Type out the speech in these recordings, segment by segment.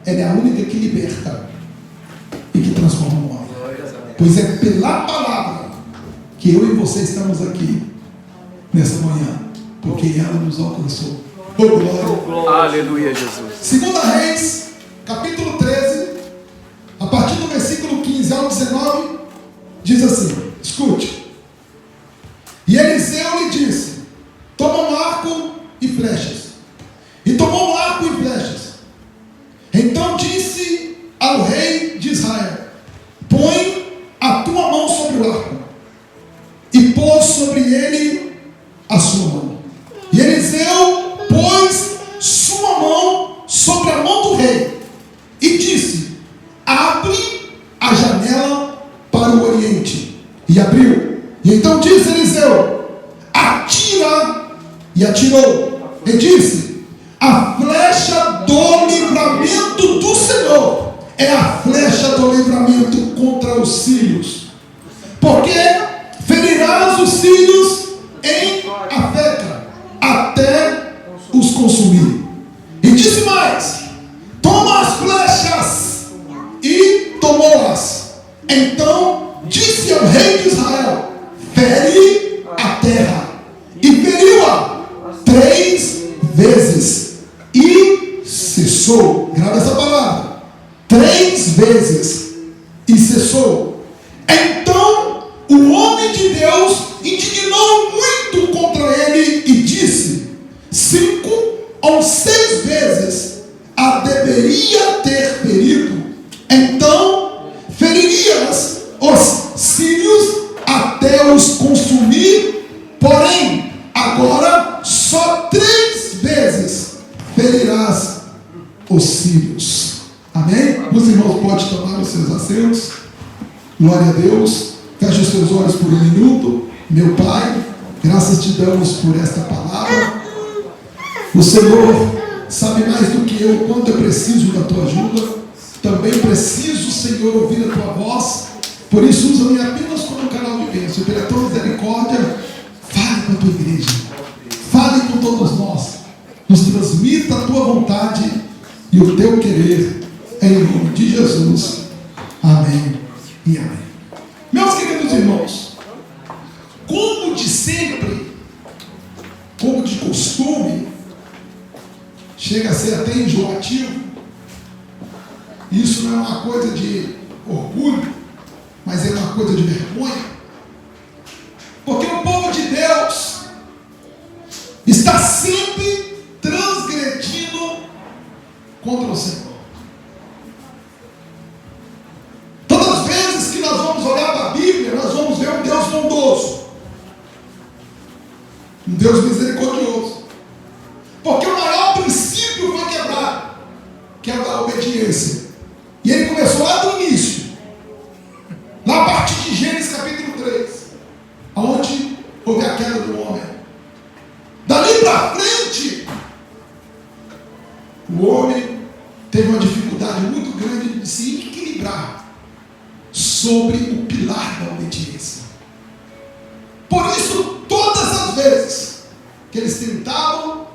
ela é a única que liberta e que transforma o homem. Pois é pela palavra que eu e você estamos aqui nessa manhã, porque ela nos alcançou. Oh, glória. Aleluia, Jesus. 2 Reis, capítulo 13, a partir do versículo 15 ao 19, diz assim, escute. E Eliseu lhe disse, toma um arco e flechas. E tomou um arco e flechas. Então disse ao rei de Israel, põe a tua mão sobre o arco. E pôs sobre ele a sua mão. E Eliseu pôs sua mão sobre a mão do rei. E disse, abre a janela para o oriente. E abriu. E então disse Eliseu, atira. E atirou. E disse, a flecha do livramento do Senhor é a flecha do livramento contra os sírios. Porque ferirás os sírios em Afeca, até os consumir. E disse mais, toma as flechas. E tomou-as. Então disse ao rei de Israel, fere a terra. E feriu-a 3 vezes. E cessou. Grava essa palavra. 3 vezes. E cessou. Então o homem de Deus indignou muito contra ele e disse, 5 ou 6 vezes a deveria ter ferido. Então feririas os sírios até os consumir. Porém agora só 3 vezes ferirás os sírios. Amém? Os irmãos podem tomar os seus assentos. Glória a Deus. Feche os seus olhos por um minuto. Meu Pai, graças te damos por esta palavra. O Senhor sabe mais do que eu quanto eu preciso da tua ajuda. Também preciso, Senhor, ouvir a tua voz. Por isso usa-me apenas como canal de bênção. Pela tua misericórdia, fale com a tua igreja. Fale com todos nós. Nos transmita a tua vontade e o teu querer. Em nome de Jesus. Amém e amém. Meus queridos irmãos, como de sempre, como de costume, chega a ser até enjoativo. Isso não é uma coisa de orgulho, mas é uma coisa de vergonha. Porque o povo de Deus está sempre transgredindo contra o Senhor. Todas as vezes que nós vamos olhar para a Bíblia, nós vamos ver um Deus bondoso, um Deus misericordioso. Porque o maior princípio foi quebrado, que é o da obediência. E ele começou lá do início, lá a partir de Gênesis capítulo 3, onde houve a queda do homem. Dali para frente, o homem teve uma dificuldade muito grande de se equilibrar sobre o pilar da obediência. Por isso, todas as vezes que eles tentavam,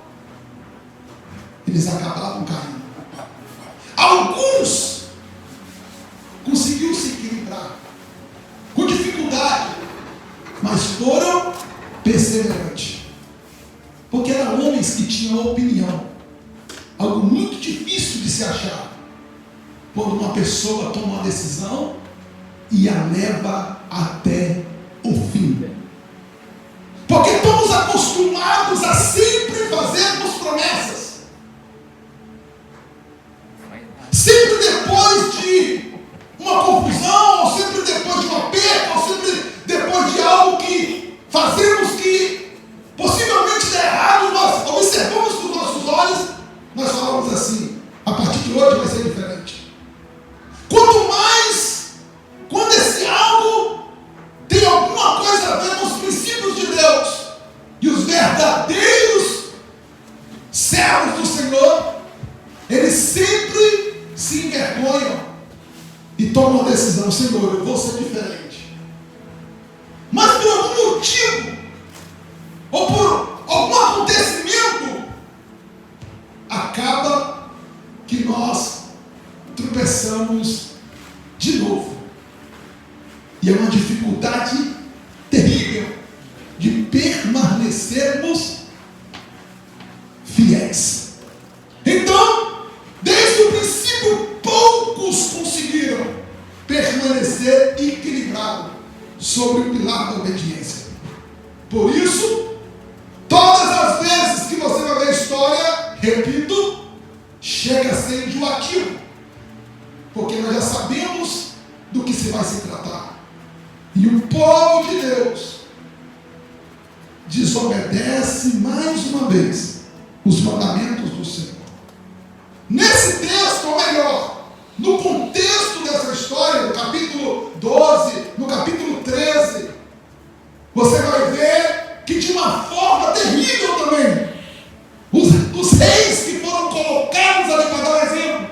eles acabavam caindo. Alguns conseguiram se equilibrar com dificuldade, mas foram perseverantes, porque eram homens que tinham opinião, algo muito difícil de se achar, quando uma pessoa toma uma decisão e a leva até o fim. Porque estamos acostumados a sempre fazermos promessas. Sempre depois de uma confusão, ou sempre depois de uma perda, ou sempre depois de algo que fazemos que possivelmente dê errado, nós observamos com os nossos olhos, nós falamos assim, a partir de hoje vai ser diferente. Quanto mais, quando esse algo tem alguma coisa a ver com os princípios de Deus, e os verdadeiros servos do Senhor, eles sempre se envergonham e tomam a decisão, Senhor, eu vou ser diferente. Mas por algum motivo, ou por algum acontecimento, acaba que nós tropeçamos de novo. E é uma dificuldade terrível de permanecermos fiéis. Então, desde o princípio, poucos conseguiram permanecer equilibrado sobre o pilar da obediência. Por isso, todas as vezes que você vai ver a história, repito, chega a ser enjoativo, porque nós já sabemos do que se vai se tratar. E o povo de Deus desobedece mais uma vez os mandamentos do Senhor. Nesse texto, ou melhor, no contexto dessa história, no capítulo 12, no capítulo 13, você vai ver que de uma forma terrível também, os reis que foram colocados ali para dar um exemplo,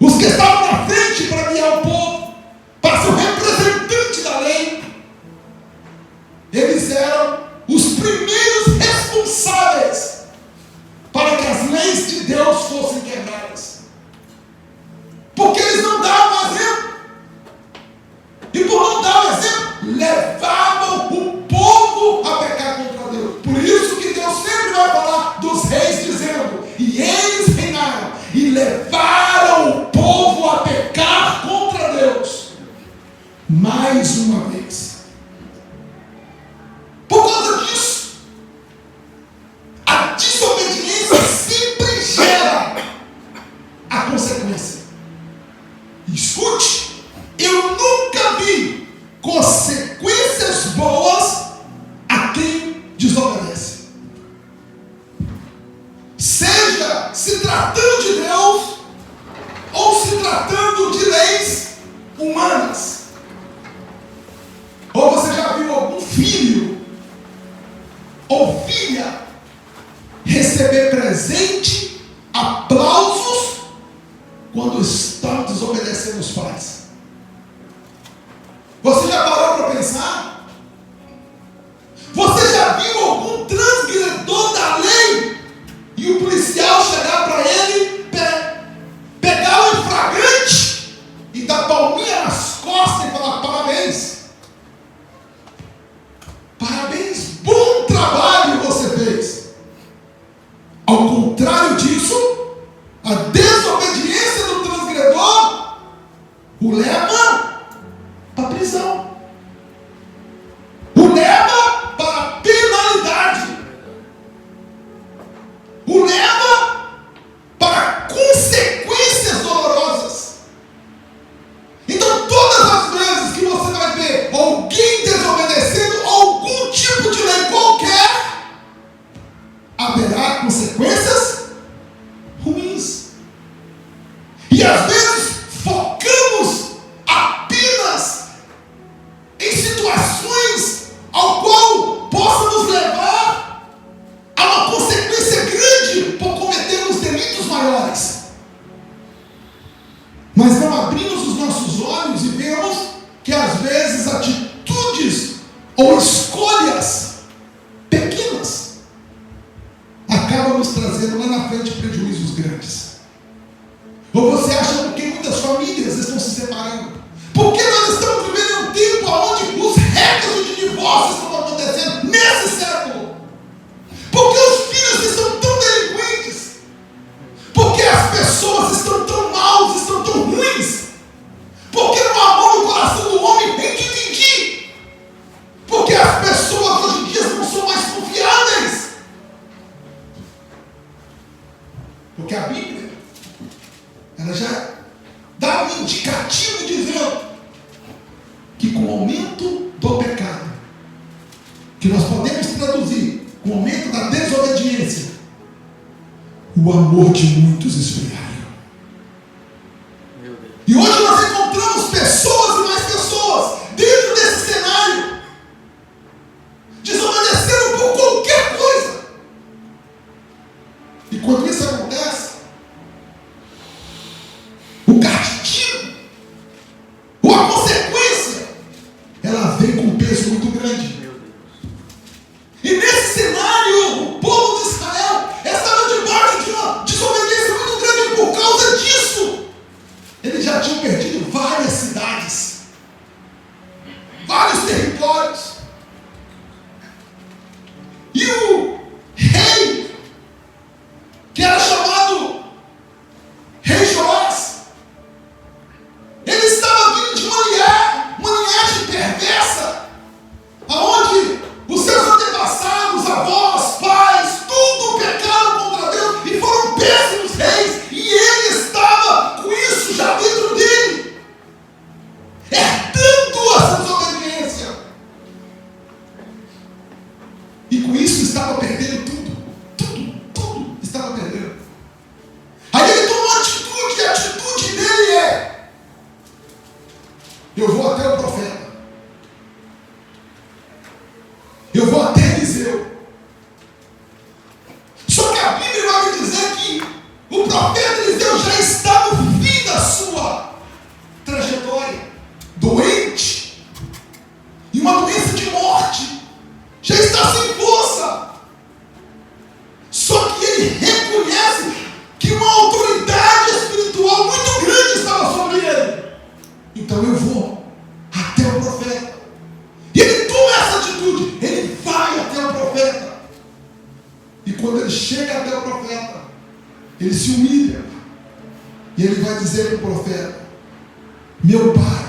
os que estavam na frente para guiar o povo, para ser o representante da lei, eles eram os primeiros responsáveis para que as leis de Deus fossem quebradas, porque eles não davam exemplo, e por não dar o exemplo, levavam o povo a pecar contra Deus. Por isso que Deus sempre vai falar dos reis, dizendo: e eles reinaram e levaram o povo a pecar contra Deus. Mais uma vez. Por causa disso, a desobediência sempre gera a consequência. Escute, eu nunca vi consequências boas a quem desobedece. Seja se tratando de Deus ou se tratando de leis humanas. Ou você já viu algum filho ou filha receber presente, aplausos, quando estão desobedecendo os pais? Você já parou para pensar? Você já viu algum transgredor da lei e o policial chegar para ele, pegar o flagrante e dar palminha nas costas e falar: parabéns, parabéns, bom trabalho você fez? Ao contrário disso, a desobediência do transgredor o leva para a prisão, o leva para a penalidade, o leva para consequências dolorosas. Então, todas as vezes que você vai ver alguém desobedecendo algum tipo de lei qualquer, haverá consequências ruins. E às vezes focamos apenas em situações ao qual possa nos levar a uma consequência grande por cometermos delitos maiores. Mas não abrimos os nossos olhos e vemos que às vezes atitudes ou escolhas pequenas acabam nos trazendo lá na frente prejuízos grandes. Ou você acha que muitas famílias estão se separando? Porque nós estamos vivendo um tempo onde os recordes de divórcio estão acontecendo nesse século. Porque os filhos estão tão delinquentes. Porque as pessoas estão tão maus, estão tão ruins. Porque não há amor no coração do homem em dividir. Porque as pessoas hoje em dia não são mais confiáveis. Porque a Bíblia, ela já dá um indicativo dizendo que com o aumento do pecado, que nós podemos traduzir com o aumento da desobediência, o amor de muitos esfriaram. E hoje nós encontramos pessoas e mais pessoas dentro desse cenário, desobedecendo por qualquer coisa. E quando isso acontece, o castigo, ou a consequência, ela vem com um peso muito grande. E nesse cenário, o povo de Israel estava debaixo de uma desobediência muito grande por profeta Eliseu já está no fim da sua trajetória, doente, e uma doença de morte, já está sem força. Só que ele reconhece que uma autoridade espiritual muito grande estava sobre ele. Então eu vou até o profeta. E ele toma essa atitude, ele vai até o profeta. E quando ele chega até o profeta, ele se humilha. E ele vai dizer para o profeta: meu pai,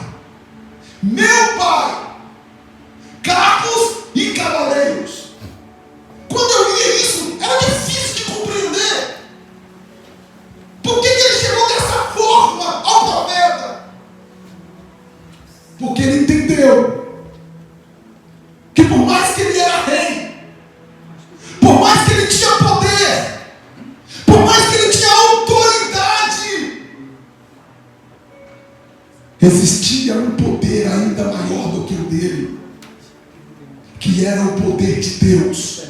carros e cavaleiros. Quando eu lia isso, era difícil de compreender. Por que ele chegou dessa forma ao profeta? Porque ele entendeu que por mais que ele era rei, por mais que ele tinha poder, por mais que ele tinha autoridade, existia um poder ainda maior do que o dele, que era o poder de Deus.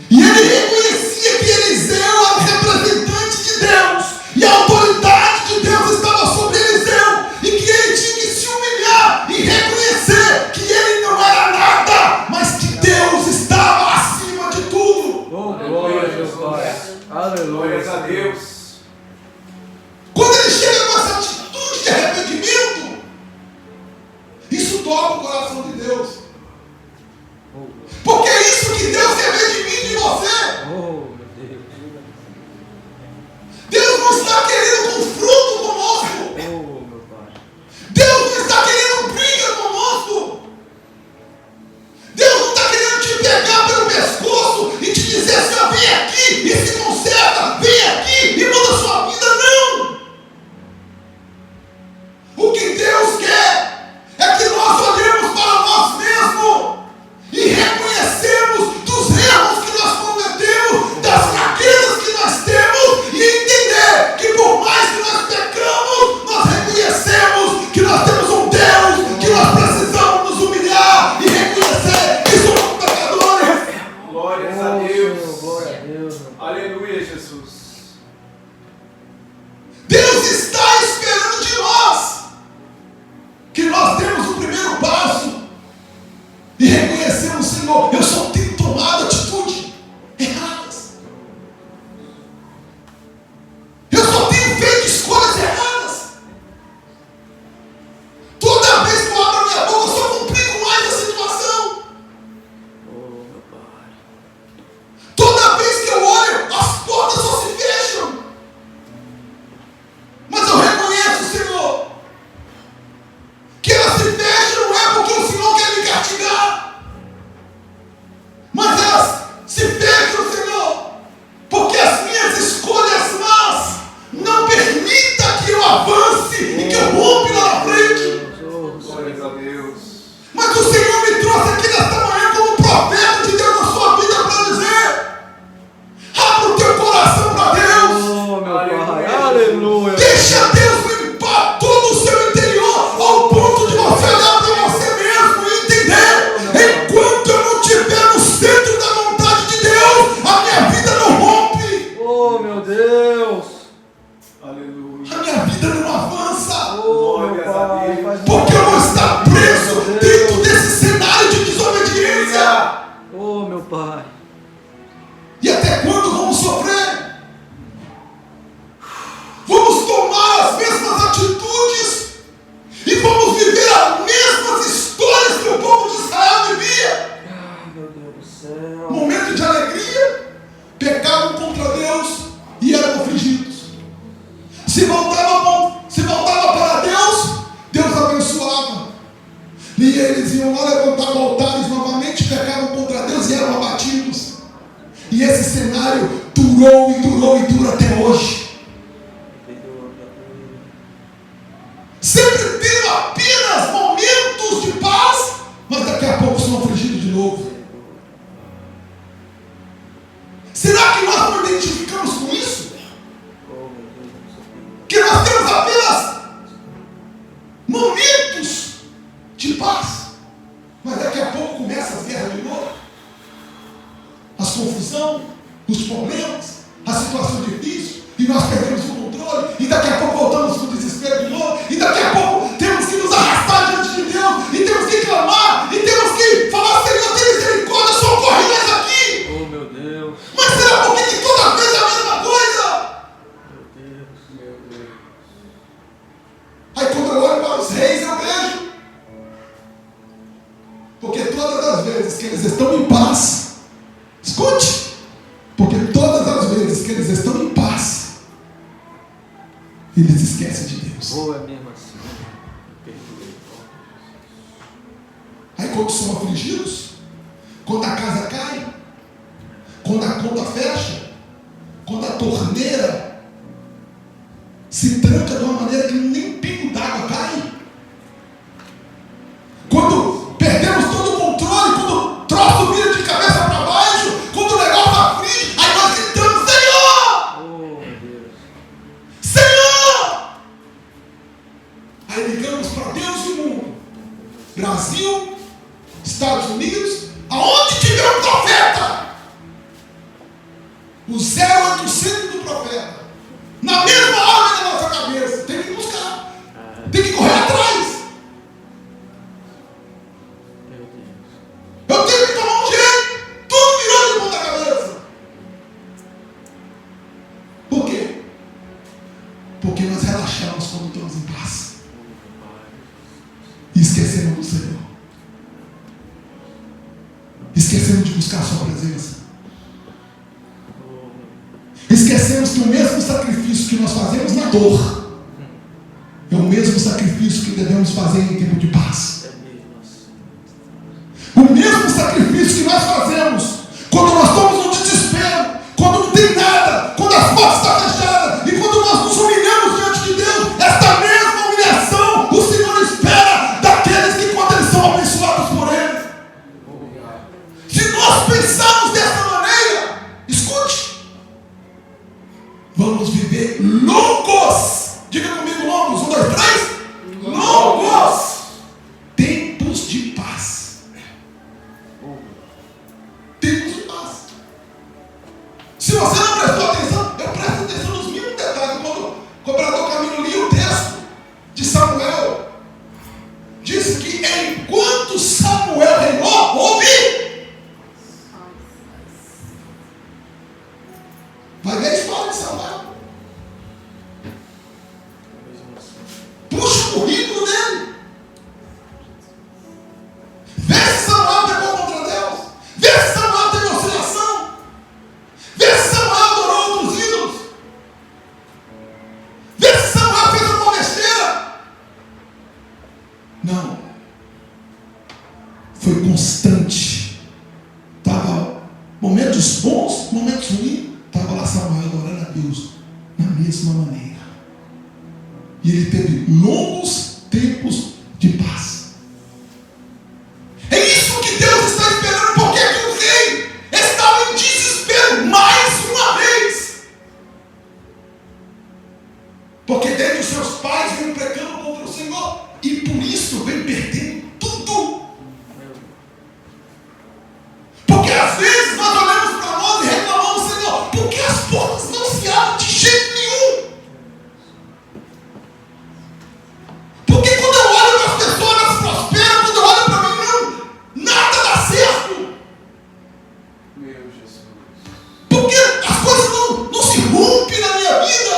E ele reconhecia que Eliseu era o representante de Deus, e a autoridade de Deus estava sobre Eliseu, e que ele tinha que se humilhar e reconhecer que ele não era nada, mas que Deus estava acima de tudo. Oh, glória a Deus, glória. Aleluia a Deus. Quando ele chega com essa atitude de arrependimento, isso toca o coração de Deus. Porque é isso que Deus quer ver de mim e de você. Deus não está querendo confronto conosco. Deus não está querendo briga conosco. Deus não está querendo te pegar pelo pescoço e te dizer assim: ó, vem aqui e se conserta, vem aqui e muda a sua vida. Não. O que Deus quer é que nós olhemos para nós mesmos e reconhecemos dos erros que nós cometemos, das fraquezas que nós temos, e entender que por mais que nós pecamos, nós reconhecemos que nós temos um Deus, que nós precisamos nos humilhar e reconhecer que somos pecadores. Glórias a Deus. Glória a Deus. Aleluia, Jesus. Deus está esperando de nós que nós demos o primeiro passo e reconhecemos: Senhor, eu só tenho tomado atitude erradas. Eu só tenho feito escolhas erradas. Toda vez que eu abro a minha boca, eu só complico mais a situação. Toda vez que eu olho, as portas só se fecham. Mas eu reconheço, Senhor, que elas se fecham não é porque o Senhor quer me castigar, mas elas se fecham, Senhor, porque as minhas escolhas más não permitem que eu avance e que eu rompe lá na frente. Glórias a Deus. Mas o Senhor me trouxe aqui nesta manhã como profeta de Deus na sua vida para dizer: abra o teu coração para Deus. Oh, meu Pai. Aleluia. Deixa Deus limpar todo o seu interior ao ponto de você olhar para você mesmo e entender: enquanto eu não estiver no centro da vontade de Deus, a minha vida não rompe. Oh, meu Deus. Aleluia. A minha vida não avança. Oh, meu Pai. Porque eu vou estar preso dentro desse cenário de desobediência. Oh, meu Pai. E até quando vamos sofrer? Vamos tomar as mesmas atitudes e vamos viver as mesmas histórias que o povo de Israel vivia. Meu Deus do céu. Momento de alegria, pecavam contra Deus e eram afligidos. Se voltava para Deus, Deus abençoava. E eles iam lá, levantavam altares novamente, pecavam contra Deus e eram abatidos. E esse cenário durou e durou e dura até hoje. Sempre tendo apenas momentos de paz, mas daqui a pouco são afligidos de novo. Será que nós não identificamos com isso? Que nós temos apenas momentos de paz, mas daqui a pouco começa as guerras de novo, as confusões, os problemas, as e nós perdemos o controle, e daqui a pouco voltamos para o desespero de novo, e daqui a pouco temos que nos arrastar diante de Deus, e temos que clamar, e temos que falar: Senhor, tem misericórdia, socorre nós aqui. Oh, meu Deus. Mas será porque que toda vez é a mesma coisa? Meu Deus. Aí quando eu olho para os reis, eu vejo. Porque todas as vezes que eles estão em paz, escute, porque todas as vezes que eles estão em paz, eles esquecem de Deus. Oh, é mesmo assim. Aí quando são afligidos, quando a casa cai, quando a conta fecha, quando a torneira se tranca de uma maneira que nem pingo d'água cai, quando perdemos todo o controle, quando o troço vira de cabeça para baixo, quando o negócio aflige, aí nós gritamos: Senhor! Oh, meu Deus. Senhor! Aí ligamos para Deus e o mundo. Brasil, Estados Unidos, aonde tiver um profeta, o 0800 do profeta, na mesma hora da nossa cabeça, tem que buscar, tem que correr atrás. Meu Deus. Eu tenho que tomar um jeito, tudo virou de ponta cabeça. Por quê? Porque nós relaxamos quando estamos em paz e esquecemos do Senhor. Esquecemos de buscar a sua presença. Esquecemos que o mesmo sacrifício que nós fazemos na dor é o mesmo sacrifício que devemos fazer em tempo de paz. É mesmo assim. O mesmo sacrifício que nós fazemos quando nós estamos no desespero, quando não tem nada, quando as portas estão fechadas e quando nós nos humilhamos diante de Deus, esta mesma humilhação o Senhor espera daqueles que, quando eles são abençoados por Ele. Se nós pensarmos dessa maneira, escute, vamos viver longos. Diga comigo: longos. 1, 2, 3. Longos tempos de paz. Tempos de paz. Se você não prestou atenção, eu presto atenção nos mínimos detalhes. Quando o cobrador Camilo lia o texto de Samuel, disse que enquanto Samuel reinou, houve. Vai ver a história de Samuel. Puxa o currículo dele. Vê se Samuel pegou contra Deus. Vê se Samuel teve oscilação. Vê se Samuel adorou outros ídolos. Vê se Samuel fez alguma besteira. Não. Foi constante. Estava momentos bons, momentos ruins. Estava lá Samuel adorando a Deus na mesma maneira. E ele teve longos tempos de paz. É isso que Deus está esperando, porque o rei estava em desespero mais uma vez. Porque desde os seus pais vem pecando contra o Senhor e por isso vem perdendo tudo. Porque às vezes nós olhamos para nós e reclamamos: Senhor, por que as portas não se abrem de jeito nenhum? Porque quando eu olho para as pessoas, elas prosperam, quando eu olho para mim, não, nada dá certo. Meu Jesus. Porque as coisas não se rompem na minha vida.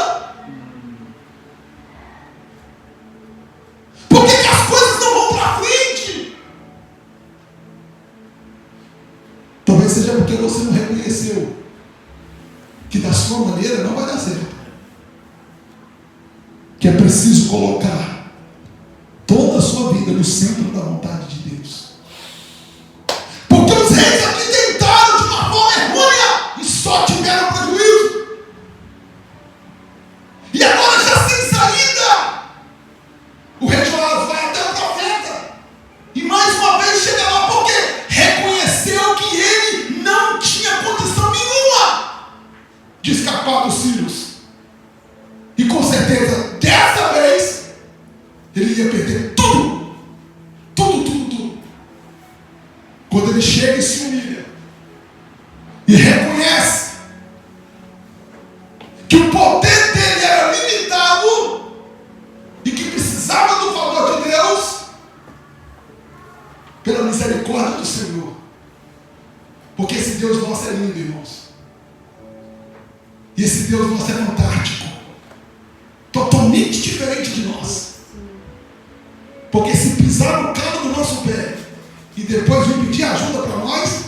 Por que as coisas não vão para frente? Talvez seja porque você não reconheceu que da sua maneira não vai dar certo. Que é preciso colocar toda a sua vida no centro da vontade de Deus. Porque os reis aqui tentaram de uma forma errônea e só tiveram prejuízo. E agora, já sem saída, o rei Joás vai até o profeta e mais uma vez chega lá, porque reconheceu que ele não tinha condição nenhuma de escapar dos sírios. E com certeza, dessa vez, ele ia perder tudo. Tudo, tudo, tudo. Quando ele chega e se humilha e reconhece que o poder misericórdia do Senhor. Porque esse Deus nosso é lindo, irmãos. E esse Deus nosso é fantástico. Totalmente diferente de nós. Porque se pisar no calo do nosso pé e depois vir pedir ajuda para nós,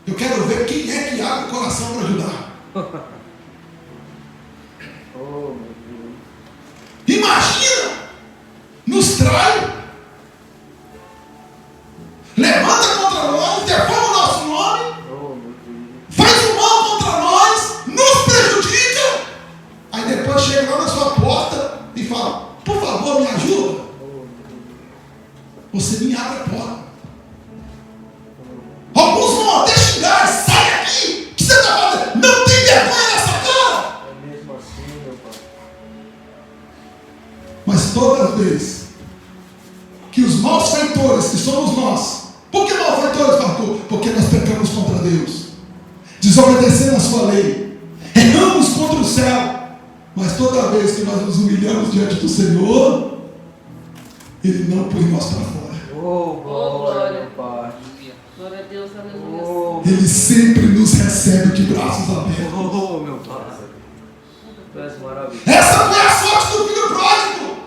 eu quero ver quem é que abre o coração para ajudar. Oh, meu Deus. Imagina, nos trai, levanta contra nós, defama o nosso nome, Oh, meu Deus. faz o mal contra nós, nos prejudica, aí depois chega lá na sua porta e fala, por favor, me ajuda. Você me abre a porta. Alguns vão até xingar, sai daqui, o que você está fazendo? Não tem vergonha nessa cara. É mesmo assim, meu pai. Mas toda vez que os malfeitores, que somos nós, por que malfeitores, pastor? Porque nós pecamos contra Deus, desobedecendo a sua lei, erramos contra o céu, mas toda vez que nós nos humilhamos diante do Senhor, Ele não põe nós para fora. Oh, glória, meu pai. Glória a Deus, aleluia. Oh, Ele sempre nos recebe de braços abertos. oh, meu pai. Tu és maravilhoso. Essa foi a sorte do filho pródigo,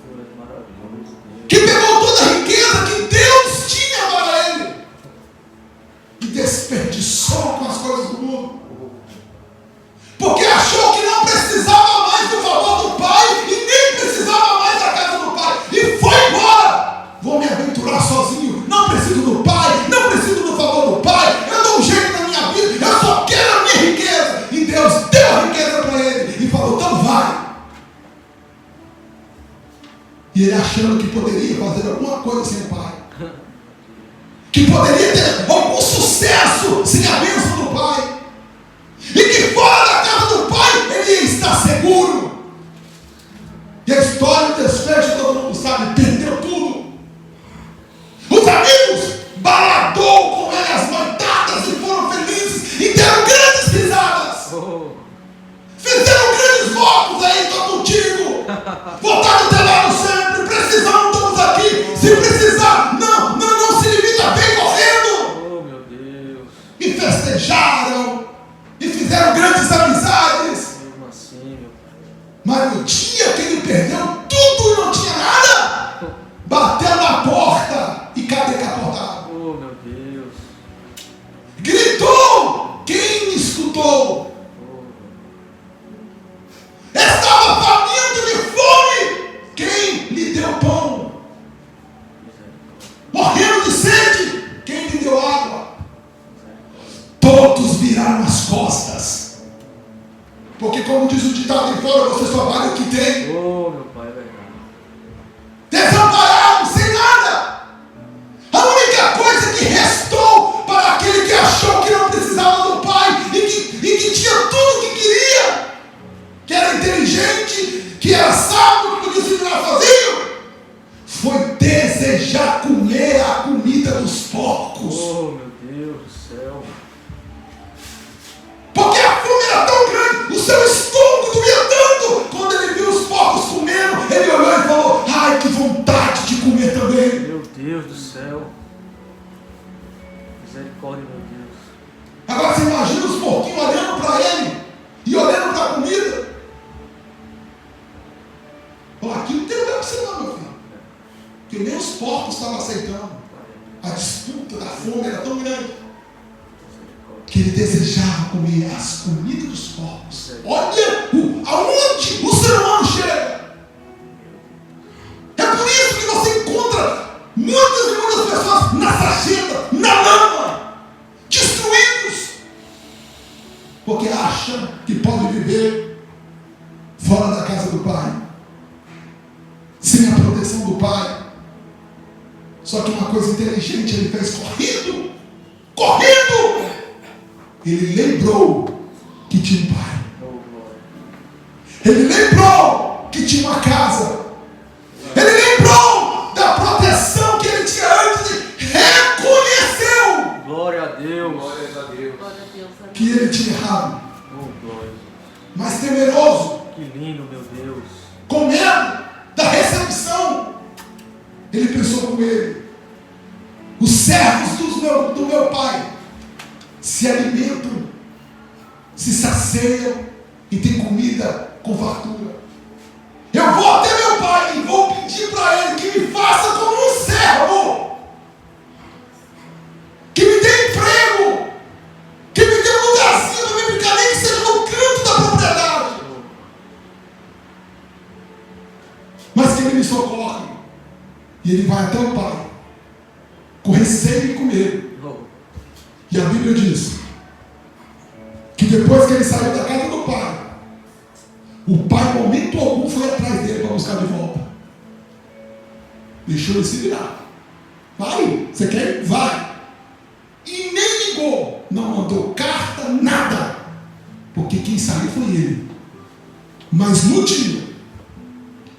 Tu és maravilhoso. que pegou toda a riqueza que Deus tinha para ele e desperdiçou com as coisas do mundo, porque achou que não precisava mais do favor do pai e nem precisava mais da casa do pai e foi embora. Vou me aventurar sozinho, não preciso do pai, não preciso do favor do pai, eu dou um jeito na minha vida, eu só quero a minha riqueza. E Deus deu a riqueza para ele e falou, então vai. E ele achando que poderia fazer alguma coisa sem o pai, que poderia ter algum sucesso sem a bênção do pai, e que fora da casa do pai ele ia estar seguro. E a história do desfecho todo mundo sabe, perdeu tudo. Os amigos baladou com ele as mantadas e foram felizes e deram grandes risadas. Oh, Fizeram grandes votos aí, estou contigo. Voltaram até lá no sempre, precisamos, estamos aqui. Se precisar, não se limita, vem correndo. oh, meu Deus. E festejaram, e fizeram grandes amizades. Mesmo assim, meu pai. Mas no dia que ele perdeu tudo e não tinha nada, bateu na porta e cadê capotado? Oh, meu Deus. Gritou, quem escutou? Oh, Estava faminto de fome, quem lhe deu pão? Morrendo de sede, quem lhe deu água? Todos viraram as costas, porque como diz o ditado em fora, você só vale o que tem. oh, meu pai, é verdade. Desamparados, sem nada. A única coisa que restou para aquele que achou que não precisava do pai e que tinha tudo o que queria, que era inteligente, que era sábio, que podia se virar sozinho, foi desejar comer a comida dos porcos. Oh, meu Deus do céu. Porque a fome era tão grande, o seu estômago doía tanto. Quando ele viu os porcos comendo, ele olhou e falou, ai, que vontade de comer também. Meu Deus do céu. Misericórdia, meu Deus. Agora você imagina os porquinhos olhando para ele e olhando para a comida. Ó, aqui não tem lugar para você não, meu filho. Porque nem os porcos estavam aceitando. A disputa da fome era tão grande que ele desejava comer as comidas dos porcos. Olha aonde o ser humano chega. É por isso que você encontra muitas e muitas pessoas na sarjeta, na lama, destruídos, porque acham que podem viver fora da casa do pai, sem a proteção do pai. Só que uma coisa inteligente ele fez correndo, ele lembrou que tinha um pai. Ele lembrou que tinha uma casa. Ele lembrou da proteção que ele tinha antes e reconheceu Glória a Deus. Glória a Deus. que ele tinha errado. Oh, glória. Mas temeroso, Que lindo, meu Deus. com medo da recepção, ele pensou com ele: servos do meu pai se alimentam, se saciam e têm comida com fartura. Eu vou até meu pai e vou pedir para ele que me faça como um servo, que me dê emprego, que me dê um lugarzinho para me ficar, nem que seja no canto da propriedade, mas que ele me socorre. E ele vai até o pai com receio e com medo. E a Bíblia diz que depois que ele saiu da casa do pai, o pai, em momento algum, foi atrás dele para buscar de volta. Deixou ele se virar. Vai, você quer ir? Vai. E nem ligou, não mandou carta, nada, porque quem saiu foi ele. Mas no dia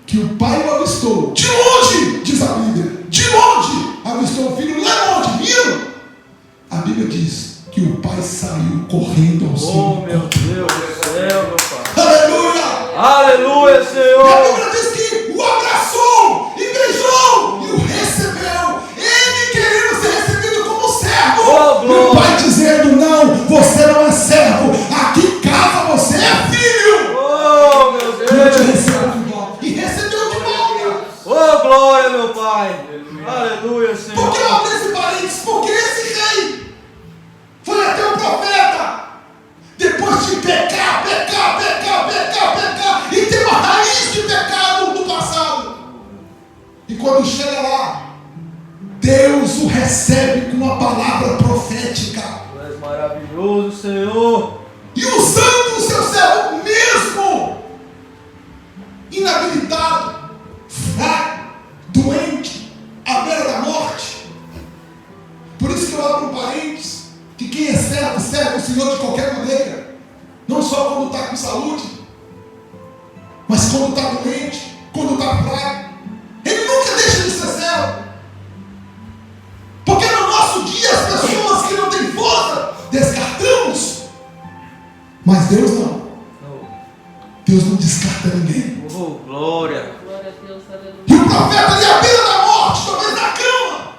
que o pai o avistou, de longe, diz a Bíblia, de longe, avistou o filho lá longe, viram? A Bíblia diz que o pai saiu correndo ao seu Oh, meu Deus do céu, meu pai. Aleluia! Aleluia, E a Senhor. Bíblia diz que o abraçou e beijou e o recebeu. Ele querendo ser recebido como servo. Oh, e o pai dizendo: não, você não é servo. Aqui em casa você é filho. Oh, meu E eu te Deus. recebo de volta. E recebeu de volta. Oh, glória, meu pai. Aleluia, Senhor. Por que eu abri esse parênteses? Porque esse rei foi até o profeta. Depois de pecar, e ter uma raiz de pecado no passado. E quando chega lá, Deus o recebe com uma palavra profética. Tu és maravilhoso, Senhor. E usando o seu servo mesmo, inabilitado, fraco, doente, à beira da morte. Por isso que eu abro um parênteses, que quem é servo, serve o Senhor de qualquer maneira. Não só quando está com saúde, mas quando está doente, quando está fraco. Ele nunca deixa de ser servo. Porque no nosso dia as pessoas que não têm força, descartamos. Mas Deus não. Deus não descarta ninguém. Oh, glória. Glória a Deus, aleluia. E o profeta ali à beira da morte, talvez na cama,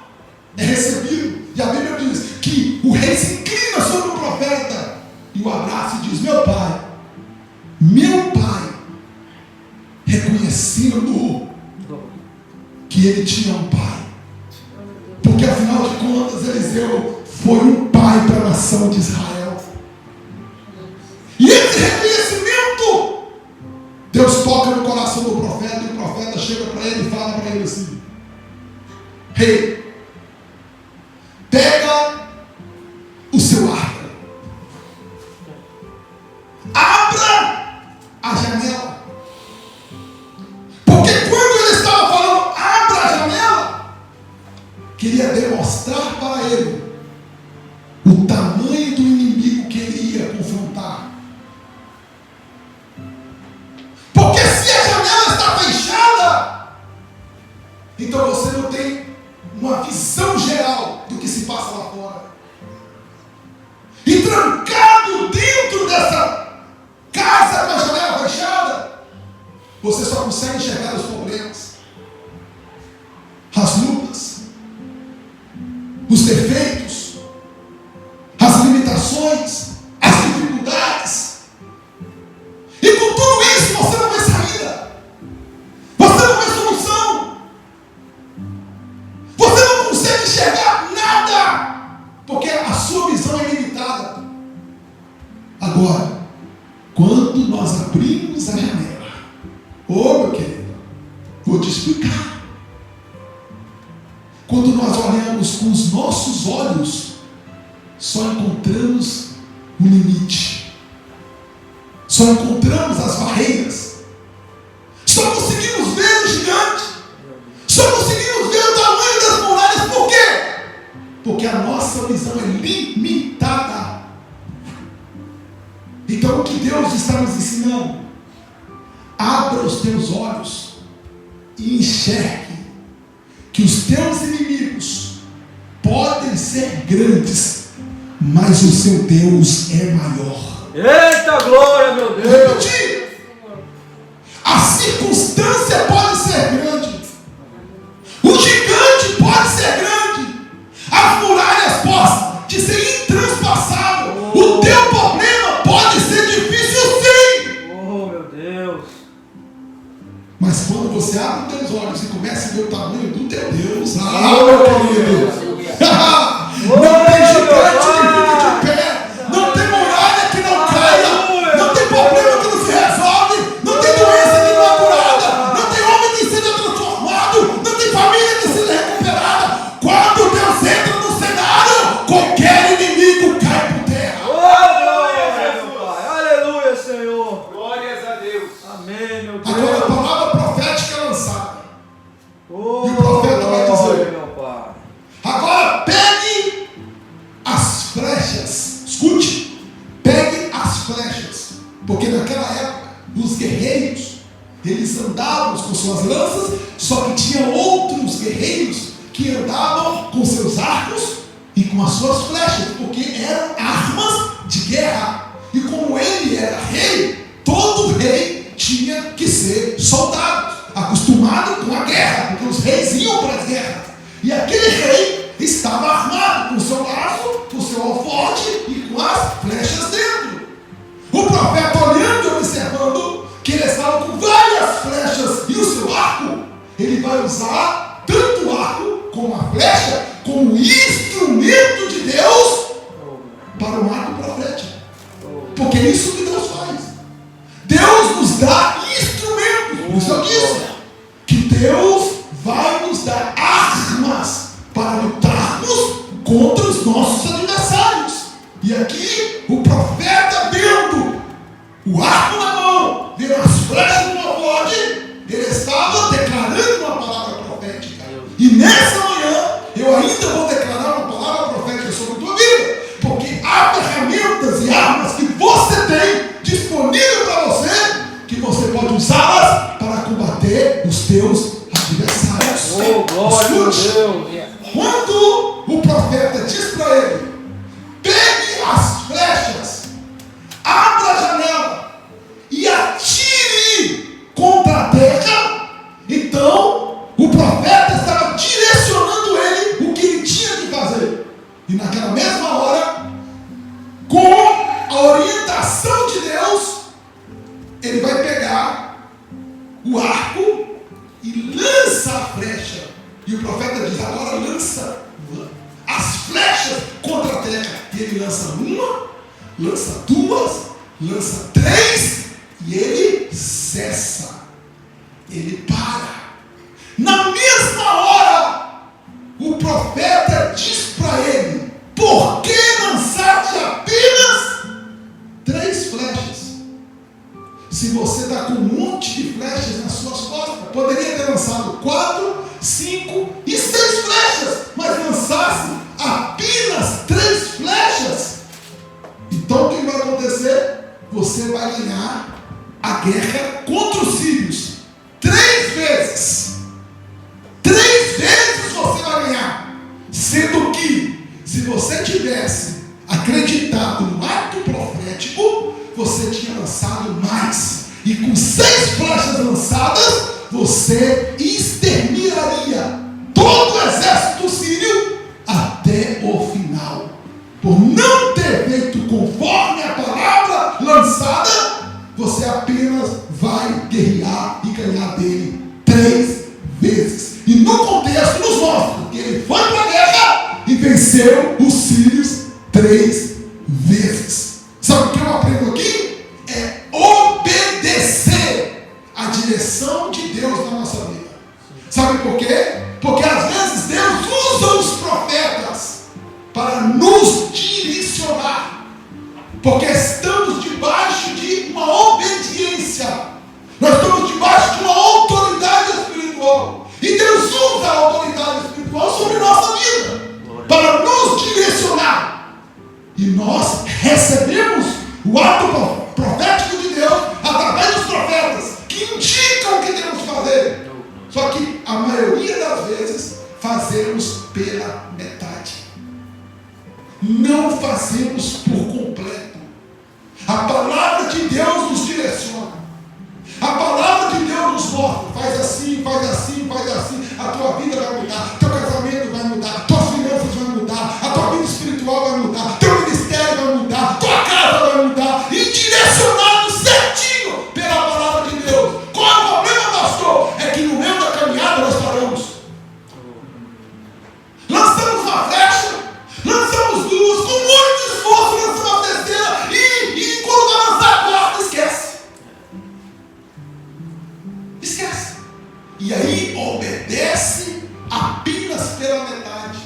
é recebido. E a Bíblia diz que o rei se inclina sobre o profeta e o abraça e diz: meu pai, reconhecendo que ele tinha um pai. Porque afinal de contas Eliseu foi um pai para a nação de Israel. E esse reconhecimento, Deus toca no coração do profeta, e o profeta chega para ele e fala para ele assim: rei, pega o seu arco, abra a janela. Porque quando ele estava falando abra a janela, queria demonstrar para ele o tamanho do inimigo que ele ia confrontar. Porque se a janela está fechada, então você não tem uma visão geral do que se passa lá fora. E trancado dentro dessa casa com a janela fechada, você só consegue enxergar os problemas, as lutas, os defeitos, as limitações, as dificuldades. E com tudo isso você não vê saída, você não vê solução, você não consegue enxergar nada, porque a sua visão é limitada. Agora, quando nós abrimos a janela, meu querido, vou te explicar. Quando nós olhamos com os nossos olhos, só encontramos o limite, só encontramos as barreiras, só conseguimos ver o gigante, só conseguimos ver o tamanho das muralhas. Por quê? Porque a nossa visão é limitada. Então o que Deus está nos ensinando? Abra os teus olhos e enxergue que os teus inimigos podem ser grandes, mas o seu Deus é maior. Eita glória, meu Deus. Repetir. A circunstância pode ser grande, o gigante pode ser grande, as você abre os teus olhos e começa a ver o tamanho do teu Deus, meu querido. Não tem gigante que fique de pé. Não tem muralha que não caia. Não tem problema que não se resolve. Não tem doença que não é curada. Não tem homem que seja transformado. Não tem família que seja recuperada. Quando Deus entra no cenário, qualquer inimigo cai por terra. Aleluia, Senhor. Glórias a Deus. Amém, meu Deus. Agora a palavra profética é lançada. E o profeta vai dizer: meu Pai. agora pegue as flechas. Escute, pegue as flechas. Porque naquela época, os guerreiros, eles andavam com suas lanças, só que tinha outros guerreiros que andavam com seus arcos e com as suas flechas, porque eram armas de guerra. E como ele era rei, todo rei tinha que ser soldado, acostumado com a guerra, porque os reis iam para as guerras. E aquele rei estava armado com seu laço, com seu alforje e com as flechas dentro. O profeta, olhando e observando que ele estava com várias flechas e o seu arco, ele vai usar tanto o arco como a flecha como instrumento de Deus para o ato profético. Porque é isso que Deus faz. Deus nos dá instrumentos. Por isso eu disse que Deus vai nos dar armas para lutarmos contra os nossos adversários. E aqui o profeta, vendo o arco na mão, vendo as flechas no alforje, ele estava declarando uma palavra profética. E nessa manhã eu ainda vou declarar uma palavra profética sobre a tua vida, porque há ferramentas e armas que você tem disponível para você, que você pode usá-las para combater os teus adversários. Glória a Escute, Deus. quando o profeta diz para ele: pegue as flechas, abra a janela e atire contra a terra, então o profeta estava direcionando ele o que ele tinha que fazer. E naquela mesma hora, com a orientação de Deus, ele vai pegar o arco e lança a flecha. E o profeta diz: agora lança as flechas contra a terra. E ele lança uma, lança duas, lança três, e ele cessa. Ele para. Na mesma hora, o profeta diz para ele: por que lançaste apenas 3 flechas? Se você está com um monte de flechas nas suas costas, poderia ter lançado 4, 5 e 6 flechas, mas lançasse apenas 3 flechas. Então o que vai acontecer? Você vai ganhar a guerra contra os sírios 3 vezes. 3 vezes você vai ganhar. Sendo que, se você tivesse acreditado no ato profético, você tinha lançado mais. E com 6 flechas lançadas, você exterminaria todo o exército sírio até o final. Por não ter feito conforme a palavra lançada, você apenas vai guerrear e ganhar dele 3 vezes. E no contexto nos mostra que ele foi para a guerra e venceu os sírios 3 vezes. Sabe o que eu aprendo aqui? É obedecer a direção de Deus na nossa vida. Sabe por quê? Porque às vezes Deus usa os profetas para nos direcionar, porque estamos debaixo de uma obediência, nós estamos debaixo de uma autoridade espiritual, e Deus usa a autoridade espiritual sobre nossa vida para nos direcionar, e nós recebemos o ato profético de Deus através dos profetas que indicam o que temos que fazer. Só que a maioria das vezes fazemos pela metade, não fazemos por completo. A palavra de Deus nos direciona, a palavra de Deus nos mostra: faz assim, faz assim, faz assim, a tua vida vai mudar, teu casamento vai mudar, tuas finanças vão mudar, a tua vida espiritual vai mudar, teu ministério vai mudar, tua casa vai mudar, e direcionado certinho pela palavra de Deus. Qual é o problema, pastor? É que no E aí obedece apenas pela metade.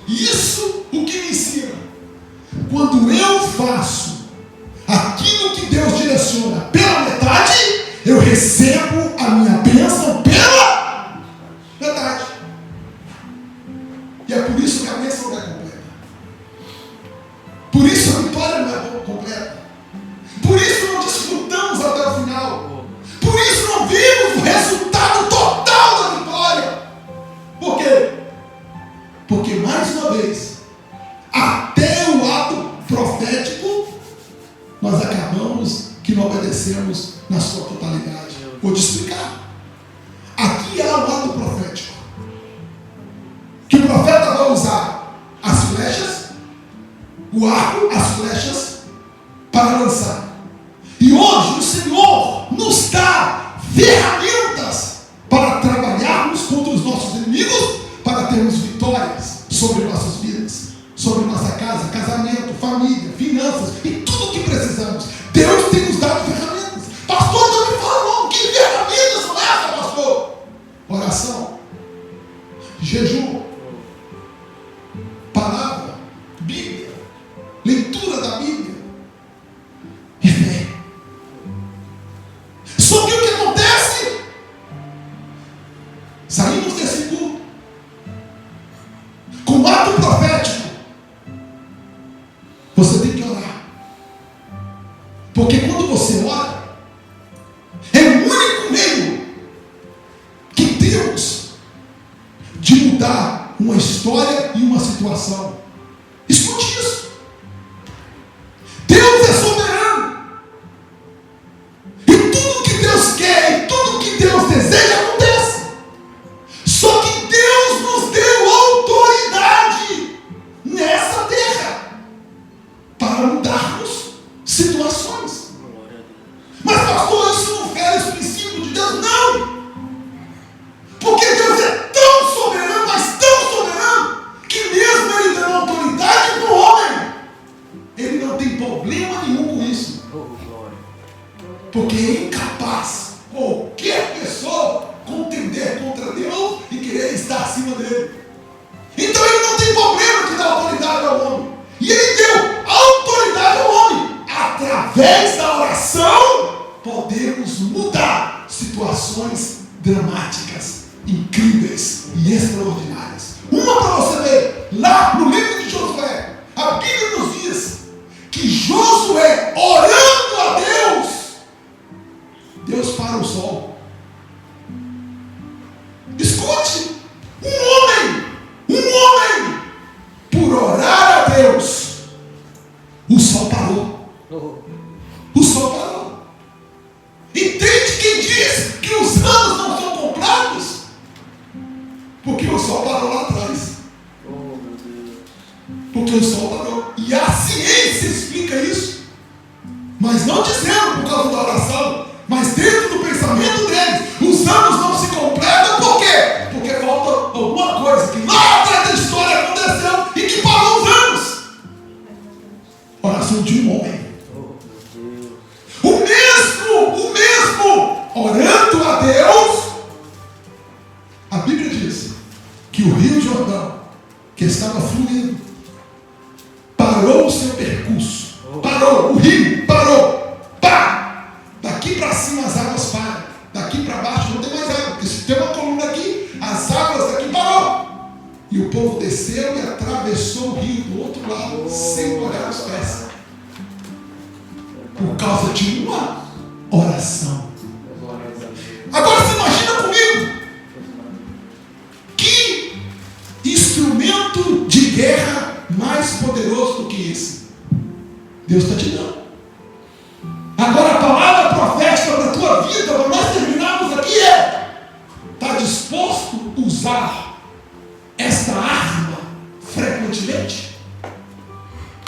Isso o que me ensina? Quando eu faço aquilo que Deus direciona pela metade, eu recebo a minha bênção pela metade. E é por isso que a bênção não é completa. Por isso a vitória não é completa. Por isso não desfrutamos até o final. Por isso não vimos o resultado total da vitória. Por quê? Porque, mais uma vez, até o ato profético, nós acabamos que não obedecemos na sua totalidade. Vou te explicar. Aqui há um ato profético, que o profeta vai usar as flechas, o arco, as flechas, para lançar. E hoje o Senhor nos dá ferramentas para trabalharmos contra os nossos inimigos, para termos vitórias sobre nossas vidas, sobre nossa casa, casamento, família, finanças e tudo o que precisamos. Deus tem nos dado ferramentas. Pastor, não me falou que ferramentas são essas, pastor? Oração, jejum, palavra, Bíblia, leitura da Bíblia e fé. Só que o que acontece? Saímos desse culto com um ato profético. Você tem que orar. Porque quando você ora, é o único meio que temos de mudar uma história e uma situação. Escute isso. Deus é soberano. E tudo que Deus quer e tudo que Deus deseja acontece. Só que Deus nos deu autoridade nessa terra para mudarmos situações. Mas pastor, isso não fere os princípios de Deus? Não! Porque Deus é tão soberano, mas tão soberano, que mesmo Ele dando autoridade para o homem, Ele não tem problema nenhum com isso. Porque é incapaz qualquer pessoa contender contra Deus e querer estar acima dele. Então Ele não tem problema de dar autoridade ao homem. E Ele deu autoridade ao homem. Através da oração, podemos mudar situações dramáticas, incríveis e extraordinárias. Uma para você ver, lá no livro de Josué, a Bíblia nos diz que Josué, orando a Deus, Deus para o sol. Escute, um homem, por orar a Deus, o sol parou. O sol parou. Entende quem diz que os anos não são comprados? Porque o sol parou lá atrás. Porque o sol parou. E a ciência explica isso. Mas não dizendo por causa da oração, mas dentro do pensamento deles. Os anos não se completam por quê? Porque falta alguma coisa que lá atrás da história aconteceu e que parou os anos. Oração de um homem. O mesmo, orando a Deus, a Bíblia diz que o Rio Jordão, que estava fluindo, parou o seu percurso. Parou, o rio parou. Pá! Daqui para cima as águas param. Daqui para baixo não tem mais água. Porque se tem uma coluna aqui, as águas daqui parou. E o povo desceu e atravessou o rio do outro lado, sem molhar os pés. Por causa de uma oração. Agora você imagina comigo que instrumento de guerra mais poderoso do que esse Deus está te dando. Agora a palavra profética para a tua vida, para nós terminarmos aqui, está disposto a usar esta arma frequentemente?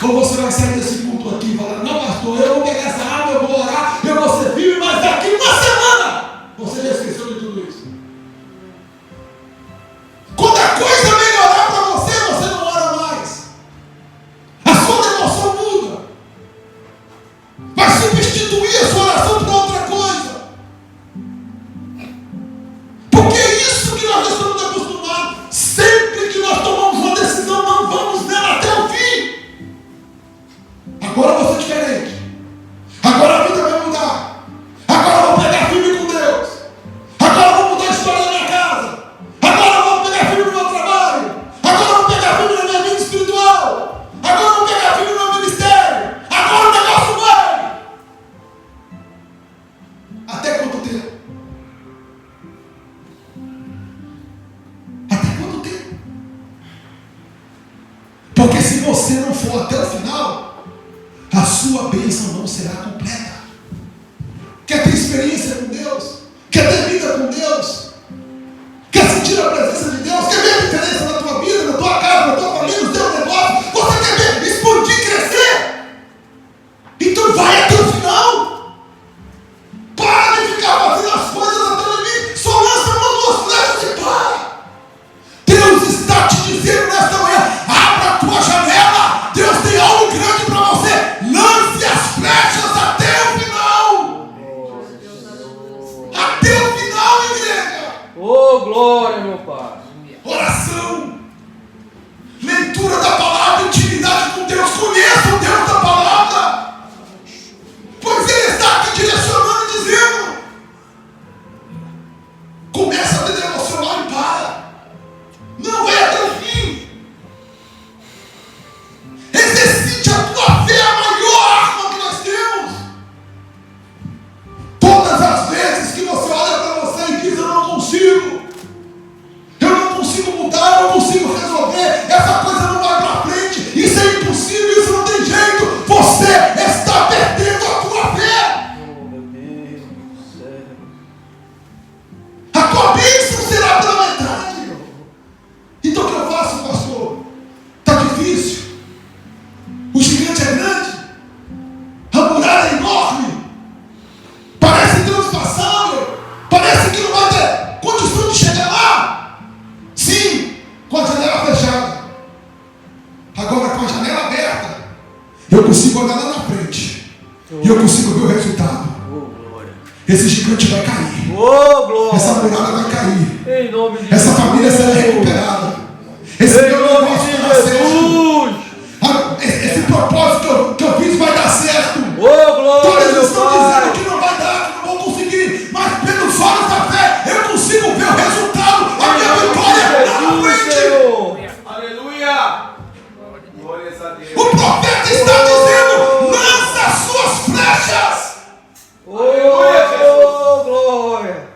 Ou você vai sair desse culto aqui e falar, não pastor, eu vou pegar essa arma, eu vou orar, eu vou ser firme, mas daqui uma semana você já esqueceu de tudo isso. Quando a coisa melhorar para você, você não ora mais. A sua devoção muda. Vai substituir a sua oração por outra coisa. se você não for até o final, a sua bênção não será completa. Quer ter experiência com Deus? Quer ter vida com Deus? Quer sentir a presença de Deus? Quer ver a diferença na tua vida, na tua casa, na tua família, no teu negócio? Você quer ver explodir, crescer? Então vai até o final. Para de ficar fazendo as coisas até o limite. Só lança uma ou duas flechas e para. Deus está te dizendo nesta manhã: abra a tua janela. Deus tem algo grande para você. Lance as flechas até o final. Até o final, igreja. Oh, glória, meu Pai. Oração, leitura da palavra, intimidade com Deus. Conheça o Deus da palavra, pois Ele está aqui direcionando e dizendo: começa a ter devocional e para. Não vai até o fim. Exercite a tua fé, a maior arma que nós temos. Todas as vezes que você olha para você e diz: eu não consigo mudar, eu não consigo resolver, essa coisa não vai para frente, isso é impossível, isso não tem jeito, você está perdendo a tua fé. Oh, meu Deus do céu. A tua bênção será pela metade. Então o que eu faço, pastor? Está difícil, o gigante é grande, a muralha é enorme, parece transpassável, parece que não vai ter condição de chegar lá. Sim, com a janela fechada. Agora, com a janela aberta, eu consigo olhar lá na frente e eu consigo ver o resultado. Oh, glória. Esse gigante vai cair. Oh, glória. Essa muralha vai cair. Em nome de Essa Jesus. família será recuperada. Esse Em meu nome negócio de vai dar certo. Jesus. Esse propósito que eu fiz vai dar certo. Oh, glória, Todos meu estão Pai. dizendo que não vai dar, que não vão conseguir, mas pelos olhos da fé eu consigo ver o resultado. A minha vitória é na frente. Senhor. Aleluia. Glórias a Deus. O profeta está dizendo: lança as suas flechas. Oh, glória.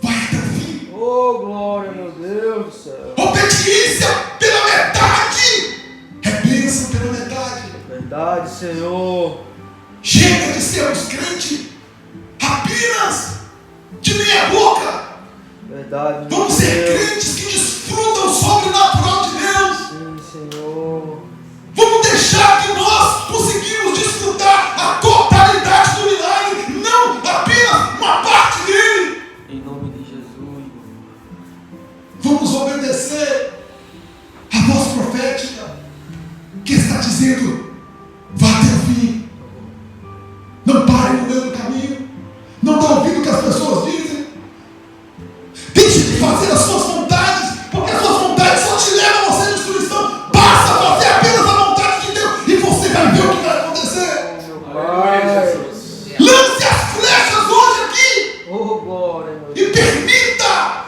Vai até o fim. Oh, glória, meu Deus do céu. Obediência pela metade é bênção pela metade. Verdade, Senhor. Chega de sermos crentes apenas de meia boca. Verdade, meu Vamos ser Deus. crentes que desfrutam o sobrenatural de Deus. Sim, Senhor. Vamos deixar que nós conseguimos desfrutar a totalidade do milagre, não apenas uma parte dele. Em nome de Jesus. Vamos obedecer a voz profética que está dizendo: vá até o fim. Não pare no meio do caminho. Não está ouvindo o que as pessoas dizem. Deixe de fazer as suas vontades, porque as suas vontades só te levam a você à destruição. Basta fazer apenas a vontade de Deus e você vai ver o que vai acontecer. Aleluia, Jesus. Lance as flechas hoje aqui Oh, glória, meu e Deus. permita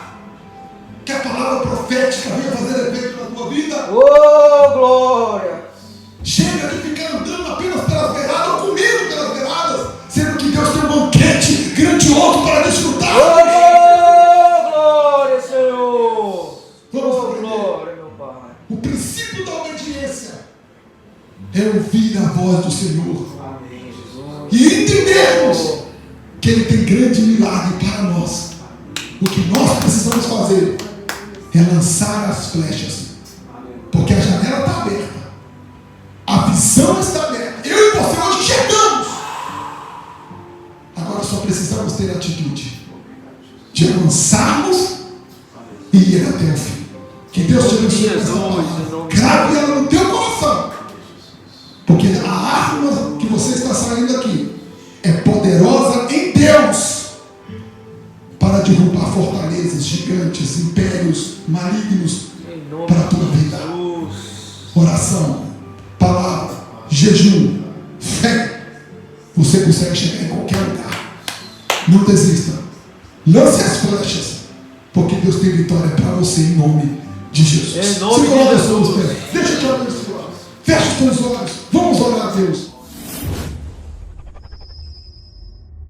que a palavra profética venha fazer efeito na tua vida. Oh, glória. Chega de ficar andando apenas pelas beiradas ou comendo pelas beiradas, sendo que Deus tem um banquete grandioso para desfrutar. Oh, glória, Senhor. Vamos Oh, aprender. glória, meu Pai. O princípio da obediência é ouvir a voz do Senhor Amém, Jesus. e entendermos que Ele tem grande milagre para nós. O que nós precisamos fazer é lançar as flechas, porque a janela está aberta, a visão está aberta. Eu e você hoje chegamos. Agora só precisamos ter a atitude de avançarmos e ir até o fim. Que Deus te abençoe com essa palavra. Grave ela no teu coração, porque a arma que você está saindo aqui é poderosa em Deus para derrubar fortalezas, gigantes, impérios malignos Em nome para a tua de vida. Jesus. Oração, palavra, jejum, fé. Você consegue chegar em qualquer lugar. Não desista. Lance as flechas, porque Deus tem vitória para você em nome de Jesus. Em nome Se coloca de as suas Jesus. pés. Deixa eu te abençoar. Feche os teus olhos.